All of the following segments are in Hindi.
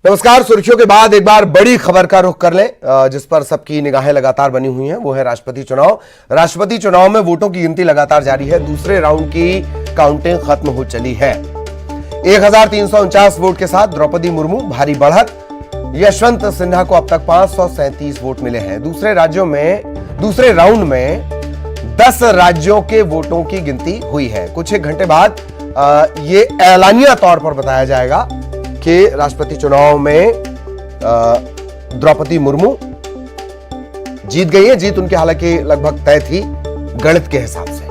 नमस्कार। सुर्खियों के बाद एक बार बड़ी खबर का रुख कर लें, जिस पर सबकी निगाहें लगातार बनी हुई हैं, वो है राष्ट्रपति चुनाव। राष्ट्रपति चुनाव में वोटों की गिनती लगातार जारी है। दूसरे राउंड की काउंटिंग खत्म हो चली है। 1349 वोट के साथ द्रौपदी मुर्मू भारी बढ़त। यशवंत सिन्हा को अब तक 537 वोट मिले हैं। दूसरे राउंड में 10 राज्यों के वोटों की गिनती हुई है। कुछ एक घंटे बाद ये ऐलानिया तौर पर बताया जाएगा कि राष्ट्रपति चुनाव में द्रौपदी मुर्मू जीत गई है। जीत उनकी हालांकि लगभग तय थी गणित के हिसाब से।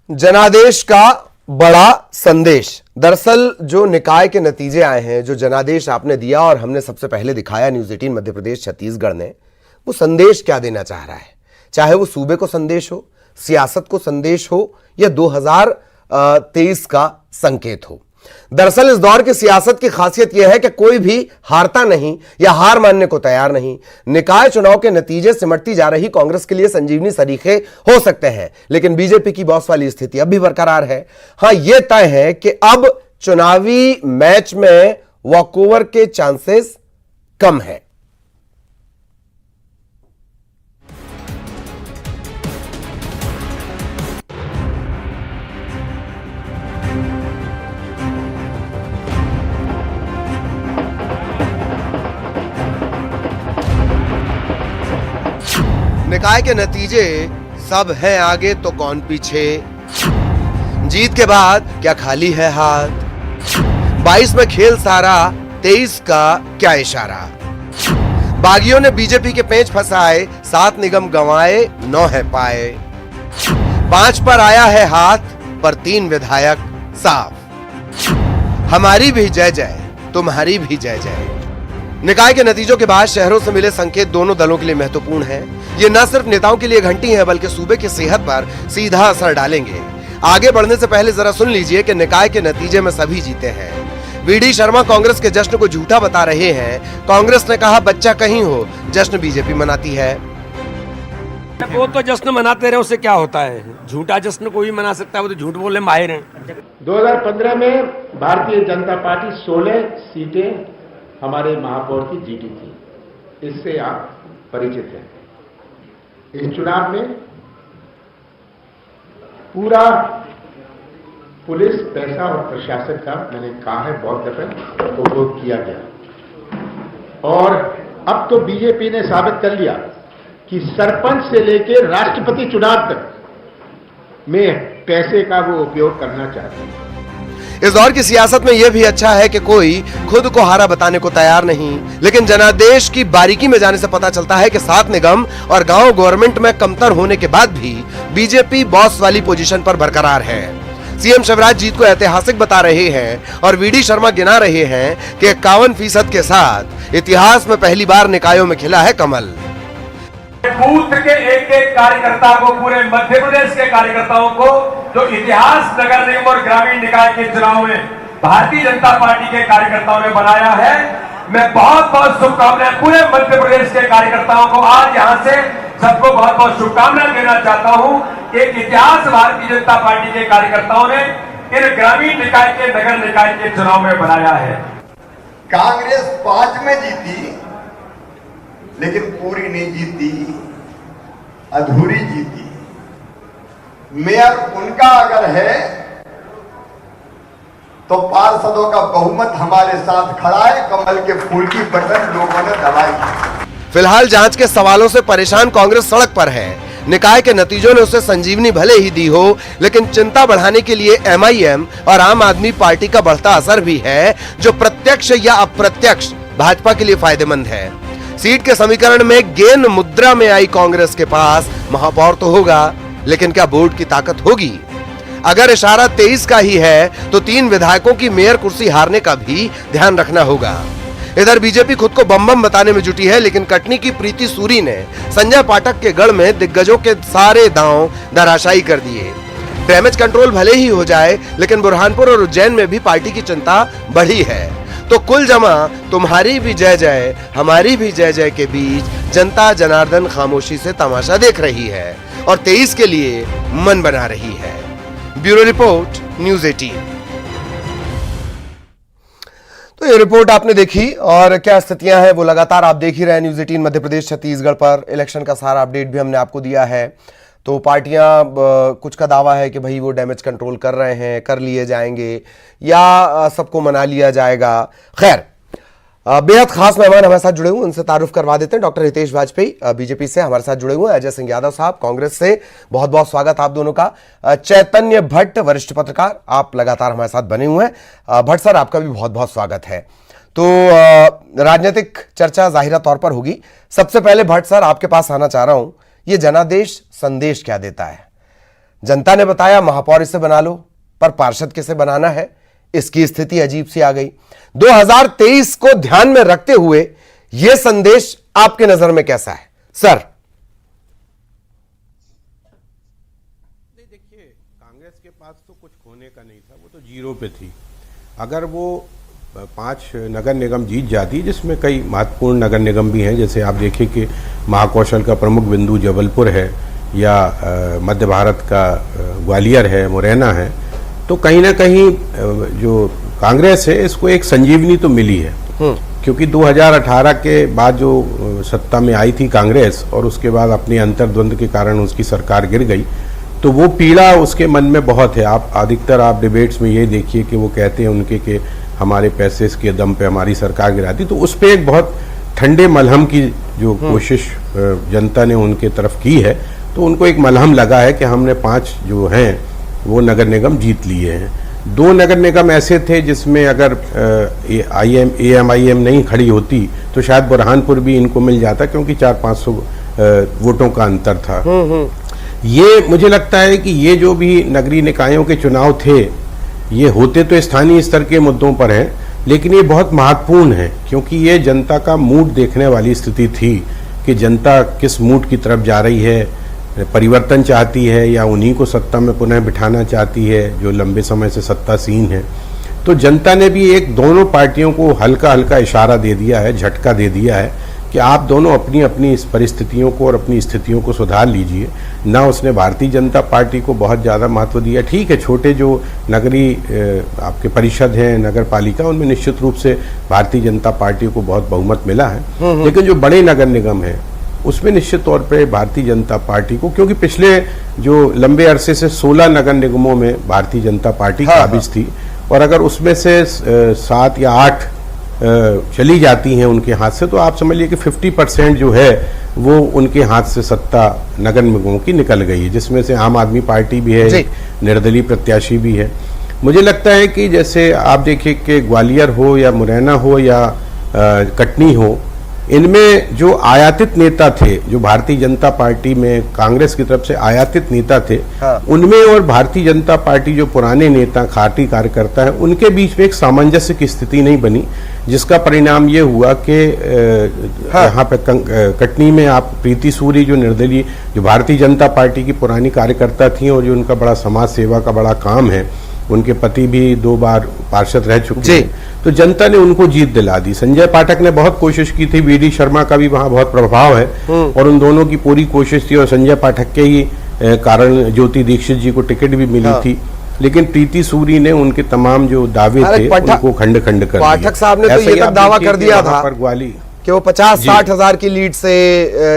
जनादेश का बड़ा संदेश। दरअसल जो निकाय के नतीजे आए हैं, जो जनादेश आपने दिया और हमने सबसे पहले दिखाया न्यूज़ 18 मध्य प्रदेश छत्तीसगढ़ ने, वो संदेश क्या देना चाह रहा है। चाहे वो सूबे को संदेश हो, सियासत को संदेश हो या 2023 का संकेत हो। दरअसल इस दौर की सियासत की खासियत यह है कि कोई भी हारता नहीं या हार मानने को तैयार नहीं। निकाय चुनाव के नतीजे सिमटती जा रही कांग्रेस के लिए संजीवनी सरीखे हो सकते हैं, लेकिन बीजेपी की बॉस वाली स्थिति अब भी बरकरार है। हां, यह तय है कि अब चुनावी मैच में वॉकओवर के चांसेस कम है। निकाय के नतीजे सब हैं आगे तो कौन पीछे। जीत के बाद क्या खाली है हाथ। 22 में खेल सारा, 23 का क्या इशारा। बागियों ने बीजेपी के पेंच फंसाए, 7 निगम गंवाए, 9 है पाए। 5 पर आया है हाथ, पर 3 विधायक साफ। हमारी भी जय जय, तुम्हारी भी जय जय। निकाय के नतीजों के बाद शहरों से मिले संकेत दोनों दलों के लिए महत्वपूर्ण है। ये न सिर्फ नेताओं के लिए घंटी है, बल्कि सूबे की सेहत पर सीधा असर डालेंगे। आगे बढ़ने से पहले जरा सुन लीजिए कि निकाय के नतीजे में सभी जीते हैं। वीडी शर्मा कांग्रेस के जश्न को झूठा बता रहे हैं। कांग्रेस ने कहा बच्चा कहीं हो, जश्न बीजेपी मनाती है। वो तो जश्न मनाते रहे, उससे क्या होता है। झूठा जश्न कोई मना सकता है, वो तो झूठ बोलने माहिर हैं। 2015 में भारतीय जनता पार्टी 16 सीटें हमारे महापौर की जीती थी। इससे आप परिचित हैं। इस चुनाव में पूरा पुलिस, पैसा और प्रशासन का, मैंने कहा है बहुत दफे, उपयोग किया गया। और अब तो बीजेपी ने साबित कर लिया कि सरपंच से लेकर राष्ट्रपति चुनाव तक में पैसे का वो उपयोग करना चाहते हैं। इस दौर की सियासत में यह भी अच्छा है कि कोई खुद को हारा बताने को तैयार नहीं, लेकिन जनादेश की बारीकी में जाने से पता चलता है कि 7 निगम और गांव गवर्नमेंट में कमतर होने के बाद भी बीजेपी बॉस वाली पोजीशन पर बरकरार है। सीएम शिवराज जीत को ऐतिहासिक बता रहे हैं और वीडी शर्मा गिना रहे हैं कि 51% के साथ इतिहास में पहली बार निकायों में खिला है कमल। बूथ के एक कार्यकर्ता को, पूरे मध्य प्रदेश के कार्यकर्ताओं को, जो इतिहास नगर निगम और ग्रामीण निकाय के चुनाव में भारतीय जनता पार्टी के कार्यकर्ताओं ने बनाया है, मैं बहुत बहुत शुभकामनाएं पूरे मध्य प्रदेश के कार्यकर्ताओं को आज यहां से सबको बहुत बहुत शुभकामनाएं देना चाहता हूं। एक इतिहास भारतीय जनता पार्टी के कार्यकर्ताओं ने इन ग्रामीण निकाय के, नगर निकाय के चुनाव में बनाया है। कांग्रेस 5 में जीती, लेकिन पूरी नहीं जीती, अधूरी जीती। मेयर उनका अगर है तो पार्षदों का बहुमत हमारे साथ खड़ा है। कमल के फूल की बटन लोगों ने दबाई। फिलहाल जांच के सवालों से परेशान कांग्रेस सड़क पर है। निकाय के नतीजों ने उसे संजीवनी भले ही दी हो, लेकिन चिंता बढ़ाने के लिए एमआईएम और आम आदमी पार्टी का बढ़ता असर भी है, जो प्रत्यक्ष या अप्रत्यक्ष भाजपा के लिए फायदेमंद है। सीट के समीकरण में गेन मुद्रा में आई कांग्रेस के पास महापौर तो होगा, लेकिन क्या बोर्ड की ताकत होगी? अगर इशारा 23 का ही है तो 3 विधायकों की मेयर कुर्सी हारने का भी ध्यान रखना होगा। इधर बीजेपी खुद को बम बम बताने में जुटी है, लेकिन कटनी की प्रीति सूरी ने संजय पाठक के गढ़ में दिग्गजों के सारे दांव धराशायी कर दिए। डैमेज कंट्रोल भले ही हो जाए, लेकिन बुरहानपुर और उज्जैन में भी पार्टी की चिंता बढ़ी है। तो कुल जमा तुम्हारी भी जय जय हमारी भी जय जय के बीच जनता जनार्दन खामोशी से तमाशा देख रही है और 23 के लिए मन बना रही है। Bureau report, news 18। तो ये रिपोर्ट आपने देखी और क्या स्थितियां हैं वो लगातार आप देख ही रहे हैं न्यूज़ 18 मध्य प्रदेश छत्तीसगढ़ पर। इलेक्शन का सारा अपडेट भी हमने आपको दिया है। तो पार्टियां कुछ का दावा है कि भाई वो डैमेज कंट्रोल कर रहे हैं, कर लिए जाएंगे या सबको मना लिया जाएगा। खैर, बेहद खास मेहमान हमारे साथ जुड़े हुए, उनसे तारुफ करवा देते हैं। डॉक्टर हितेश वाजपेयी बीजेपी से हमारे साथ जुड़े हुए हैं। अजय सिंह यादव साहब कांग्रेस से, बहुत बहुत स्वागत आप दोनों का। चैतन्य भट्ट वरिष्ठ पत्रकार, आप लगातार हमारे साथ बने हुए हैं। भट्ट सर, आपका भी बहुत बहुत स्वागत है। तो राजनीतिक चर्चा जाहिरा तौर पर होगी। सबसे पहले भट्ट सर आपके पास आना चाह रहा हूं, ये जनादेश संदेश क्या देता है? जनता ने बताया महापौर इसे बना लो, पर पार्षद किसे बनाना है, इसकी स्थिति अजीब सी आ गई। 2023 को ध्यान में रखते हुए यह संदेश आपके नजर में कैसा है सर? देखिए, कांग्रेस के पास तो कुछ खोने का नहीं था, वो तो जीरो पे थी। अगर वो 5 नगर निगम जीत जाती, जिसमें कई महत्वपूर्ण नगर निगम भी हैं, जैसे आप देखिए कि महाकौशल का प्रमुख बिंदु जबलपुर है या मध्य भारत का ग्वालियर है, मुरैना है, तो कहीं ना कहीं जो कांग्रेस है इसको एक संजीवनी तो मिली है। क्योंकि 2018 के बाद जो सत्ता में आई थी कांग्रेस और उसके बाद अपने अंतर्द्वंद के कारण उसकी सरकार गिर गई, तो वो पीड़ा उसके मन में बहुत है। आप अधिकतर आप डिबेट्स में ये देखिए कि वो कहते हैं उनके कि हमारे पैसे के दम पे हमारी सरकार गिराती, तो उस पर एक बहुत ठंडे मलहम की जो कोशिश जनता ने उनके तरफ की है, तो उनको एक मलहम लगा है कि हमने 5 जो हैं वो नगर निगम जीत लिए हैं। 2 नगर निगम ऐसे थे जिसमें अगर AMIM नहीं खड़ी होती तो शायद बुरहानपुर भी इनको मिल जाता, क्योंकि 400-500 वोटों का अंतर था। ये मुझे लगता है कि ये जो भी नगरीय निकायों के चुनाव थे, ये होते तो स्थानीय स्तर के मुद्दों पर हैं, लेकिन ये बहुत महत्वपूर्ण है, क्योंकि ये जनता का मूड देखने वाली स्थिति थी कि जनता किस मूड की तरफ जा रही है, परिवर्तन चाहती है या उन्हीं को सत्ता में पुनः बिठाना चाहती है जो लंबे समय से सत्तासीन है। तो जनता ने भी एक दोनों पार्टियों को हल्का हल्का इशारा दे दिया है, झटका दे दिया है कि आप दोनों अपनी अपनी इस परिस्थितियों को और अपनी स्थितियों को सुधार लीजिए। ना उसने भारतीय जनता पार्टी को बहुत ज़्यादा महत्व दिया। ठीक है, छोटे जो नगरीय आपके परिषद हैं, नगर पालिका, उनमें निश्चित रूप से भारतीय जनता पार्टी को बहुत बहुमत मिला है, लेकिन जो बड़े नगर निगम हैं उसमें निश्चित तौर पे भारतीय जनता पार्टी को, क्योंकि पिछले जो लंबे अरसे से 16 नगर निगमों में भारतीय जनता पार्टी काबिज थी, और अगर उसमें से 7 या 8 चली जाती हैं उनके हाथ से, तो आप समझिए कि 50% जो है वो उनके हाथ से सत्ता नगर निगमों की निकल गई है, जिसमें से आम आदमी पार्टी भी है, निर्दलीय प्रत्याशी भी है। मुझे लगता है कि जैसे आप देखिए कि ग्वालियर हो या मुरैना हो या कटनी हो, इनमें जो आयातित नेता थे, जो भारतीय जनता पार्टी में कांग्रेस की तरफ से आयातित नेता थे, उनमें और भारतीय जनता पार्टी जो पुराने नेता खाटी कार्यकर्ता हैं, उनके बीच में एक सामंजस्य की स्थिति नहीं बनी, जिसका परिणाम ये हुआ कि यहाँ पे कटनी में आप प्रीति सूरी जो निर्दलीय, जो भारतीय जनता पार्टी की पुरानी कार्यकर्ता थी और जो उनका बड़ा समाज सेवा का बड़ा काम है, उनके पति भी 2 बार पार्षद रह चुके हैं, तो जनता ने उनको जीत दिला दी। संजय पाठक ने बहुत कोशिश की थी, VD शर्मा का भी वहां बहुत प्रभाव है, और उन दोनों की पूरी कोशिश थी, और संजय पाठक के ही कारण ज्योति दीक्षित जी को टिकट भी मिली थी, लेकिन प्रीति सूरी ने उनके तमाम जो दावे थे उनको खंड खंड कर दिया। पाठक साहब ने तो ये तक दावा कर दिया था कि वो 50-60 हजार की लीड से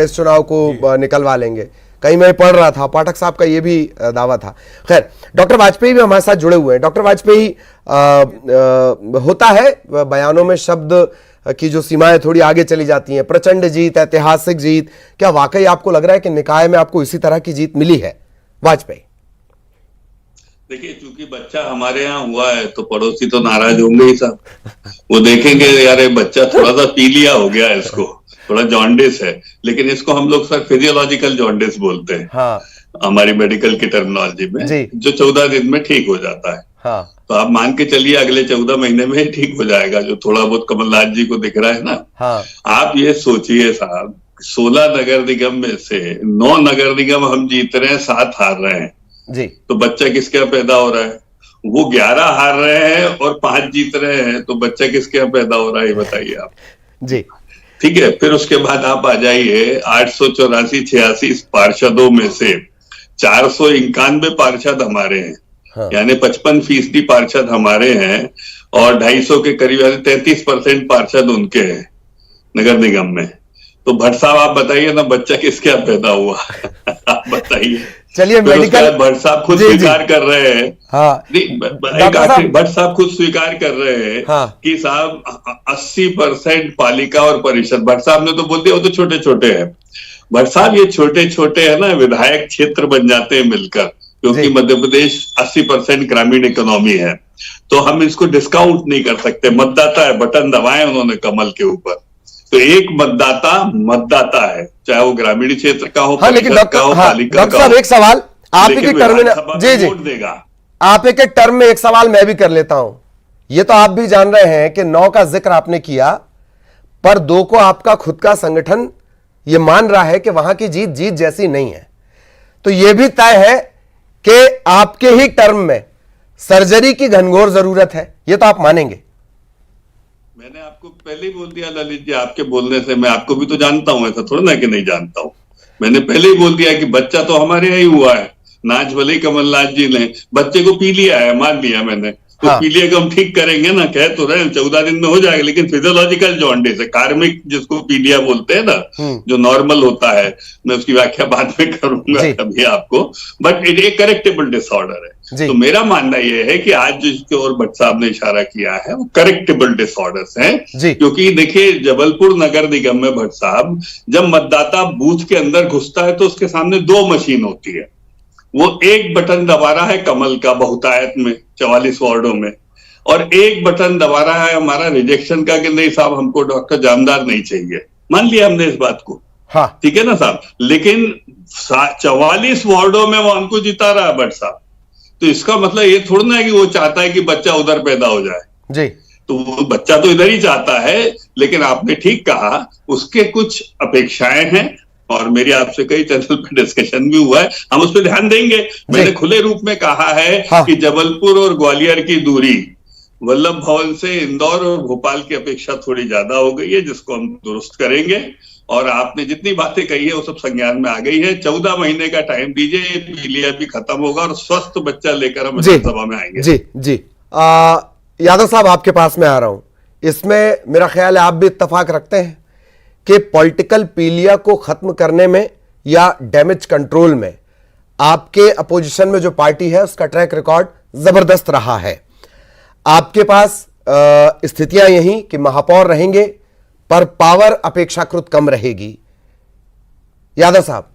इस चुनाव को निकलवा लेंगे। कहीं मैं पढ़ रहा था, पाठक साहब का ये भी दावा था। खैर, डॉक्टर वाजपेयी भी हमारे साथ जुड़े हुए हैं। डॉक्टर वाजपेयी, होता है बयानों में शब्द की जो सीमाएं थोड़ी आगे चली जाती हैं, प्रचंड जीत, ऐतिहासिक जीत, क्या वाकई आपको लग रहा है कि निकाय में आपको इसी तरह की जीत मिली है वाजपेयी? देखिए, चूंकि बच्चा हमारे यहाँ हुआ है तो पड़ोसी तो नाराज होंगे ही साहब। वो देखेंगे यार ये बच्चा थोड़ा सा पीलिया हो गया है, इसको थोड़ा जॉन्डिस है, लेकिन इसको हम लोग सर फिजियोलॉजिकल जॉन्डिस बोलते हैं। हाँ। हमारी मेडिकल की टर्मिनोलॉजी में, जो 14 दिन में ठीक हो जाता है। हाँ। तो आप मान के चलिए अगले 14 महीने में ठीक हो जाएगा, जो थोड़ा बहुत कमलनाथ जी को दिख रहा है ना। हाँ। आप ये सोचिए साहब, 16 नगर निगम में से 9 नगर निगम हम जीत रहे हैं, 7 हार रहे हैं जी। तो बच्चा किसके यहाँ पैदा हो रहा है? वो 11 हार रहे हैं और 5 जीत रहे हैं, तो बच्चा किसके यहाँ पैदा हो रहा है, ये बताइए आप जी। ठीक है। फिर उसके बाद आप आ जाइए 884-86 पार्षदों में से 491 पार्षद हमारे हैं। हाँ। यानी 55% पार्षद हमारे हैं और 250 के करीब 33% पार्षद उनके हैं नगर निगम में। तो भट्ट साहब आप बताइए ना, बच्चा किसके यहाँ पैदा हुआ? आप बताइए। चलिए मेडिकल भट्ट साहब खुद स्वीकार कर रहे हैं। हाँ। भट्ट साहब खुद स्वीकार कर रहे हैं हाँ। कि साहब 80% पालिका और परिषद, भट्ट साहब ने तो बोल दिया वो तो छोटे छोटे हैं। भट्ट साहब ये छोटे छोटे है ना, विधायक क्षेत्र बन जाते हैं मिलकर, क्योंकि मध्य प्रदेश 80% ग्रामीण इकोनॉमी है, तो हम इसको डिस्काउंट नहीं कर सकते। मतदाता है, बटन दबाए उन्होंने कमल के ऊपर, तो एक मतदाता है, चाहे वो ग्रामीण क्षेत्र का हो, हाँ, लेकिन परिषद का हो, पालिका डॉक्टर का साहब हो। एक सवाल आप ही के टर्म में, जी जी, वोट देगा। आप एक टर्म में एक सवाल मैं भी कर लेता हूं। ये तो आप भी जान रहे हैं कि 9 का जिक्र आपने किया, पर 2 को आपका खुद का संगठन ये मान रहा है कि वहां की जीत जैसी नहीं है। तो यह भी तय है कि आपके ही टर्म में सर्जरी की घनघोर जरूरत है, यह तो आप मानेंगे। मैंने आपको पहले ही बोल दिया ललित जी, आपके बोलने से मैं आपको भी तो जानता हूं, ऐसा थोड़ा ना कि नहीं जानता हूं। मैंने पहले ही बोल दिया कि बच्चा तो हमारे यहाँ ही हुआ है। नाच भले ही कमलनाथ जी ने बच्चे को पी लिया है, मान लिया मैंने, तो हाँ। पी लिया को हम ठीक करेंगे ना, कह तो रहे हैं 14 दिन में हो जाएगा, लेकिन फिजियोलॉजिकल जॉन्डिस है, कार्मिक जिसको पीलिया बोलते हैं ना, जो नॉर्मल होता है, मैं उसकी व्याख्या बाद में करूंगा अभी आपको, बट इट एक करेक्टेबल डिसऑर्डर है। तो मेरा मानना यह है कि आज जिसके ओर भट्ट साहब ने इशारा किया है वो करेक्टेबल डिसऑर्डर्स हैं, क्योंकि देखिए जबलपुर नगर निगम में भट्ट साहब, जब मतदाता बूथ के अंदर घुसता है तो उसके सामने 2 मशीन होती है। वो एक बटन दबा रहा है कमल का बहुतायत में 44 वार्डों में, और एक बटन दबा रहा है हमारा रिजेक्शन का कि नहीं साहब हमको डॉक्टर जामदार नहीं चाहिए। मान लिया हमने इस बात को, हाँ ठीक है ना साहब, लेकिन 44 वार्डों में वो हमको जिता रहा है भट्ट साहब। तो इसका मतलब ये थोड़ा ना है कि वो चाहता है कि बच्चा उधर पैदा हो जाए जी, तो वो बच्चा तो इधर ही चाहता है, लेकिन आपने ठीक कहा उसके कुछ अपेक्षाएं हैं और मेरी आपसे कई चैनल पे डिस्कशन भी हुआ है, हम उस पर ध्यान देंगे। मैंने खुले रूप में कहा है कि जबलपुर और ग्वालियर की दूरी वल्लभ भवन से इंदौर और भोपाल की अपेक्षा थोड़ी ज्यादा हो गई है, जिसको हम दुरुस्त करेंगे। और आपने जितनी बातें कही है वो सब संज्ञान में आ गई है। 14 महीने का टाइम दीजिए, पीलिया भी खत्म होगा और स्वस्थ बच्चा लेकर हम विधानसभा में आएंगे। जी जी, यादव साहब आपके पास में आ रहा हूं, इसमें मेरा ख्याल है आप भी इत्तेफाक रखते हैं कि पॉलिटिकल पीलिया को खत्म करने में या डैमेज कंट्रोल में आपके अपोजिशन में जो पार्टी है उसका ट्रैक रिकॉर्ड जबरदस्त रहा है। आपके पास स्थितियां यही कि महापौर रहेंगे पर पावर अपेक्षाकृत कम रहेगी। यादव साहब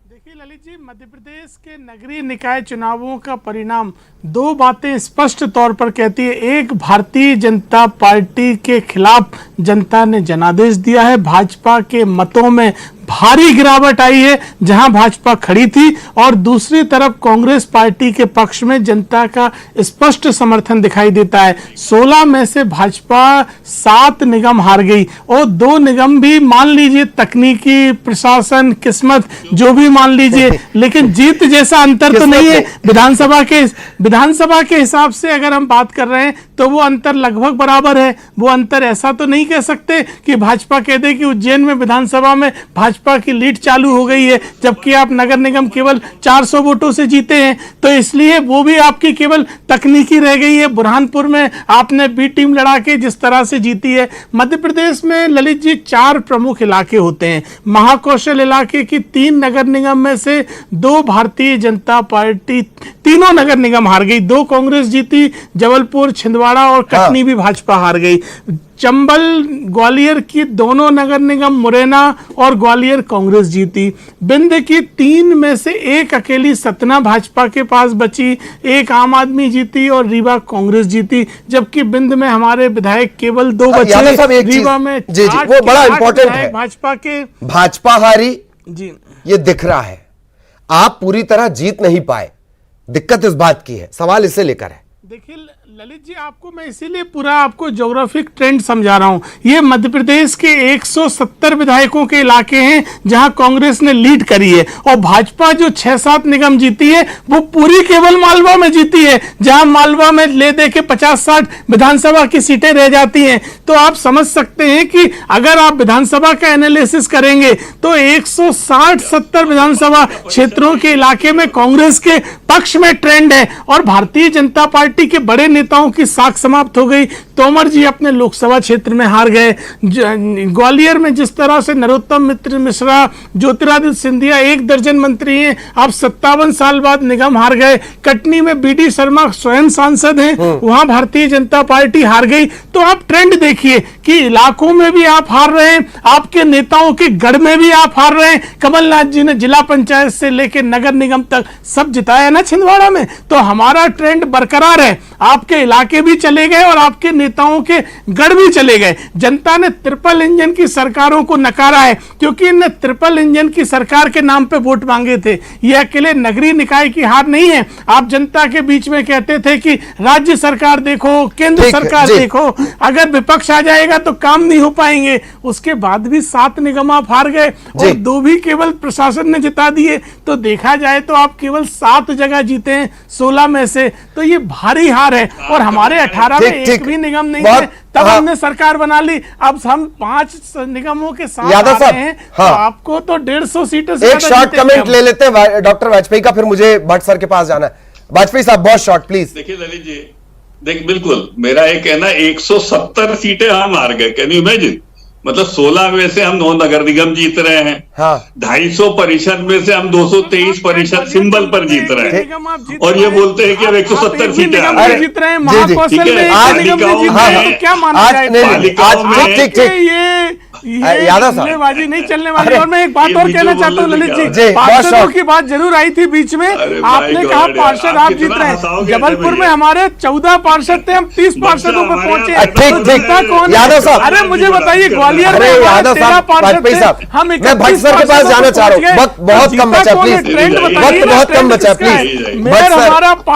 देखिए ललित जी, मध्य प्रदेश के नगरीय निकाय चुनावों का परिणाम 2 बातें स्पष्ट तौर पर कहती है। एक, भारतीय जनता पार्टी के खिलाफ जनता ने जनादेश दिया है, भाजपा के मतों में भारी गिरावट आई है जहां भाजपा खड़ी थी, और दूसरी तरफ कांग्रेस पार्टी के पक्ष में जनता का स्पष्ट समर्थन दिखाई देता है। 16 में से भाजपा 7 निगम हार गई और 2 निगम भी मान लीजिए तकनीकी, प्रशासन, किस्मत जो भी मान लीजिए, लेकिन जीत जैसा अंतर तो नहीं है। विधानसभा के हिसाब से अगर हम बात कर रहे हैं तो वो अंतर लगभग बराबर है। वो अंतर ऐसा तो नहीं कह सकते कि भाजपा कह दे कि उज्जैन में विधानसभा में भाजपा की लीड चालू हो गई है, जबकि आप नगर निगम केवल 400 वोटों से जीते हैं, तो इसलिए वो भी आपकी केवल तकनीकी रह गई है। बुरहानपुर में आपने बी टीम लड़ा के जिस तरह से जीती है। मध्य प्रदेश में ललित जी 4 प्रमुख इलाके होते हैं। महाकौशल इलाके की 3 नगर निगम में से 2 भारतीय जनता पार्टी, तीनों नगर निगम हार गई, 2 कांग्रेस जीती, जबलपुर, छिंदवाड़ा और कटनी भी भाजपा हार गई। चंबल, ग्वालियर की दोनों नगर निगम मुरैना और ग्वालियर कांग्रेस जीती। बिंद की 3 में से 1 अकेली सतना भाजपा के पास बची, 1 आम आदमी जीती और रीवा कांग्रेस जीती, जबकि बिंद में हमारे विधायक केवल 2 बचे। रीवा में जी जी, वो बड़ा इंपॉर्टेंट है, भाजपा के, भाजपा हारी जी, ये दिख रहा है। आप पूरी तरह जीत नहीं पाए, दिक्कत इस बात की है, सवाल इसे लेकर है। देखिए ललित जी, आपको मैं इसीलिए पूरा आपको ज्योग्राफिक ट्रेंड समझा रहा हूं। ये मध्य प्रदेश के 170 विधायकों के इलाके हैं जहां कांग्रेस ने लीड करी है, और भाजपा जो 6-7 निगम जीती है वो पूरी केवल मालवा में जीती है, जहां मालवा में ले दे के 50-60 विधानसभा की सीटें रह जाती हैं। तो आप समझ सकते हैं कि अगर आप विधानसभा का एनालिसिस करेंगे तो 160-70 विधानसभा क्षेत्रों के इलाके में कांग्रेस के पक्ष में ट्रेंड है, और भारतीय जनता पार्टी के बड़े नेताओं की साख समाप्त हो गई। तोमर जी अपने लोकसभा क्षेत्र में हार गए। ग्वालियर में जिस तरह से नरोत्तम मिश्रा, ज्योतिरादित्य सिंधिया, 1 दर्जन मंत्री हैं, आप 57 साल बाद निगम हार गए। कटनी में बीडी शर्मा स्वयं सांसद हैं, वहां भारतीय जनता पार्टी हार गई। तो आप ट्रेंड देखिए कि इलाकों में भी आप हार रहे हैं, आपके नेताओं के गढ़ में भी आप हार रहे हैं। कमलनाथ जी ने जिला पंचायत से लेकर नगर निगम तक सब जिताया ना छिंदवाड़ा में। तो हमारा ट्रेंड बरकरार है, आपके इलाके भी चले गए और आपके नेताओं के गढ़ भी चले गए। जनता ने ट्रिपल इंजन की सरकारों को नकारा है, क्योंकि इन्हें ट्रिपल इंजन की सरकार के नाम पे वोट मांगे थे। यह अकेले नगरीय निकाय की हार नहीं है। आप जनता के बीच में कहते थे कि राज्य सरकार देखो, केंद्र सरकार देखो, अगर विपक्ष आ जाएगा तो काम नहीं हो पाएंगे। उसके बाद भी 7 निगम आप हार गए और 2 भी केवल प्रशासन ने जिता दिए। तो देखा जाए तो आप केवल 7 जगह जीते हैं 16 में से, तो ये भारी हार है। और हमारे 18 में एक भी निगम नहीं है, तब हमने सरकार बना ली। अब हम 5 निगमों के साथ यादव साहब, हैं, तो आपको तो 150 सीटें से एक शॉर्ट कमेंट ले लेते हैं डॉक्टर वाजपेयी का, फिर मुझे भट्ट सर के पास जाना है। वाजपेयी साहब बहुत शॉर्ट प्लीज। देखिए ललित जी, बिल्कुल मेरा एक कहना, 170 सीटें हम हार गए। Can you imagine? मतलब 16 में से हम 9 नगर निगम जीत रहे हैं। 250% में से हम 223% सिंबल पर जीत रहे हैं, और ये बोलते हैं कि अब 170 सीटें जीत रहे हैं। महाकौशल में क्या माना जाए? ये नहीं चलने वाली। और मैं एक बात और कहना चाहता हूँ ललित जी, पार्षदों की बात जरूर आई थी बीच में। आपने कहा पार्षद आप जीत रहे हैं। जबलपुर में हमारे 14 पार्षद थे, हम 30 पार्षदों पर पहुंचे। कौन? यादव साहब, अरे मुझे बताइए, ग्वालियर में यादव साहब, वाजपेयी साहब, मैं भट्ट सर के पास जाना चाह रहा हूँ। वक्त बहुत कम बचा प्लीज, वक्त बहुत कम बचा प्लीज।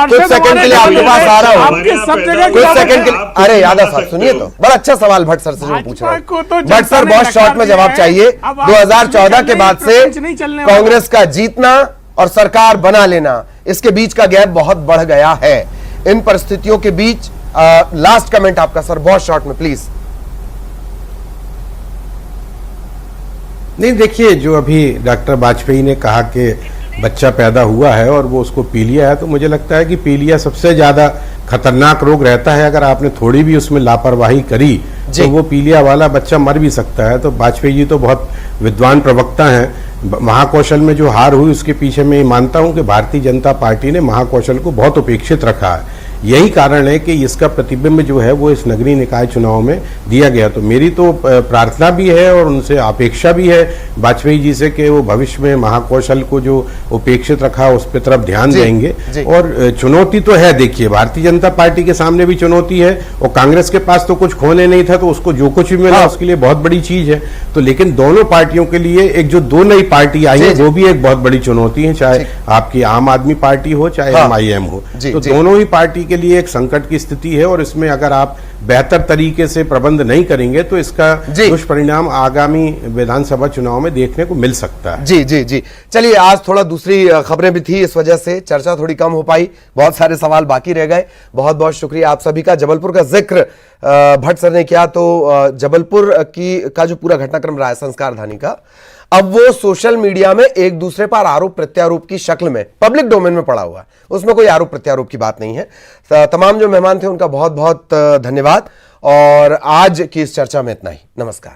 कुछ सेकंड के लिए आपके पास आ रहा हूँ, सब जगह कुछ सेकंड के लिए। अरे यादव साहब सुनिए तो, बड़ा अच्छा सवाल भट्ट सर से जो पूछ रहा हूँ। भट्ट सर बहुत शॉर्ट में जवाब चाहिए। 2014 के बाद से कांग्रेस का जीतना और सरकार बना लेना, इसके बीच का गैप बहुत बढ़ गया है। इन परिस्थितियों के बीच लास्ट कमेंट आपका सर, बहुत शॉर्ट में प्लीज। नहीं, देखिए, जो अभी डॉक्टर वाजपेयी ने कहा कि बच्चा पैदा हुआ है और वो उसको पीलिया है, तो मुझे लगता है कि पीलिया सबसे ज्यादा खतरनाक रोग रहता है। अगर आपने थोड़ी भी उसमें लापरवाही करी तो वो पीलिया वाला बच्चा मर भी सकता है। तो वाजपेयी जी तो बहुत विद्वान प्रवक्ता हैं। महाकौशल में जो हार हुई उसके पीछे मैं मानता हूं कि भारतीय जनता पार्टी ने महाकौशल को बहुत उपेक्षित रखा है। यही कारण है कि इसका प्रतिबिंब जो है वो इस नगरीय निकाय चुनाव में दिया गया। तो मेरी तो प्रार्थना भी है और उनसे अपेक्षा भी है वाजपेयी जी से कि वो भविष्य में महाकौशल को जो उपेक्षित रखा उस पर तरफ ध्यान देंगे। और चुनौती तो है, देखिए भारतीय जनता पार्टी के सामने भी चुनौती है, और कांग्रेस के पास तो कुछ खोने नहीं था, तो उसको जो कुछ भी मिला उसके लिए बहुत बड़ी चीज है। तो लेकिन दोनों पार्टियों के लिए एक जो 2 नई पार्टी आई है वो भी एक बहुत बड़ी चुनौती है, चाहे आपकी आम आदमी पार्टी हो चाहे MIM हो। तो दोनों ही पार्टी के लिए एक संकट की स्थिति है, और इसमें अगर आप बेहतर तरीके से प्रबंध नहीं करेंगे तो इसका दुष्परिणाम आगामी विधानसभा चुनाव में देखने को मिल सकता है। जी जी जी, चलिए, आज थोड़ा दूसरी खबरें भी थी, इस वजह से चर्चा थोड़ी कम हो पाई, बहुत सारे सवाल बाकी रह गए। बहुत बहुत शुक्रिया आप सभी का। जबलपुर का जिक्र भट्ट सर ने किया, तो जबलपुर का जो पूरा घटनाक्रम रहा है संस्कारधानी का, अब वो सोशल मीडिया में एक दूसरे पर आरोप प्रत्यारोप की शक्ल में पब्लिक डोमेन में पड़ा हुआ है, उसमें कोई आरोप प्रत्यारोप की बात नहीं है। तमाम जो मेहमान थे उनका बहुत बहुत धन्यवाद, और आज की इस चर्चा में इतना ही। नमस्कार।